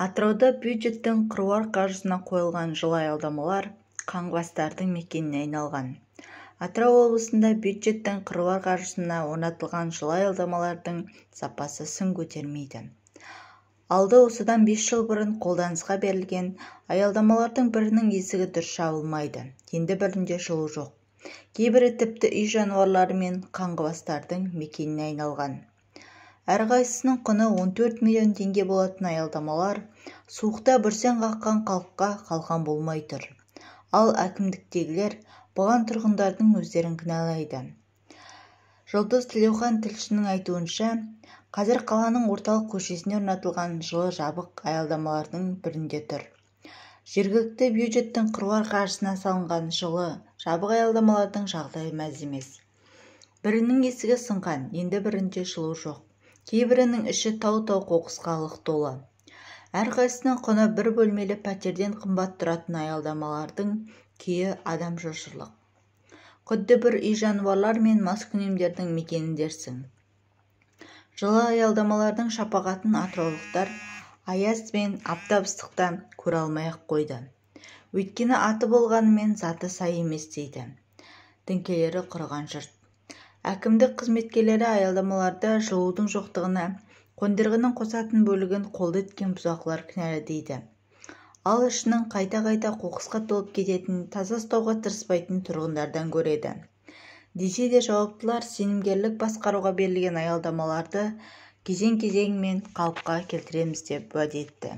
Атырауда бюджеттің қыруар қаржысына қойылған жылы аялдамалар қаңғыбастардың мекеніне айналған. Атырау облысында бюджеттің қыруар қаржысына орнатылған жылы аялдамалардың сапасы сын көтермейді. Алды осыдан 5 жыл бұрын қолданысқа берілген аялдамалардың бірінің есігі дұрыс жабылмайды. Енді бірінде жылу жоқ. Кейбірі тіпті үй жануарлары мен қаңғыбастардың мекеніне айналған. Әрқайсысының құны 14 миллион теңге болатын аялдамалар суықта бүрсең қаққан халыққа қалқан болмай тұр. Ал әкімдіктегілер бұған тұрғындардың өздерін кінәлайды. Жұлдыз Тілеухан тілшінің айтуынша, қазір қаланың орталық көшесіне орнатылған жылы жабық аялдамалардың бірінде тұр. Жергілікті бюджеттің қыруар қаржысына салынған жылы жабық аялдамалардың жағдайы мәз емес. Бірінің есігі сынған, енді бірінде жылу жоқ. Кейбірінің іші тау-тау қоқысқа лық толы. Әрқайсысының құны бір бөлмелі пәтерден қымбат тұратын аялдамалардың күйі адам шошырлық. Құдды бір үй жануарлар мен маскүнемдердің мекеніндерсің. Жылы аялдамалардың шапағатын атыраулықтар аяз бен аптап ыстықта көре алмай-ақ қойды. Өйткені аты болғанымен заты сай емес дейді. Діңкелері құрыған жұрт. Әкімдік қызметкерлері аялдамаларда жылудың жоқтығына қондырғының қосатын бөлігін қолды еткен бұзақылар кінәлі дейді. Ал ішінің қайта-қайта қоқысқа толып кететін, таза ұстауға тырыспайтын тұрғындардан көреді. Десе де жауаптылар сенімгерлік басқаруға берілген аялдамаларды кезең-кезеңмен қалыпқа келтіреміз деп уәде етті.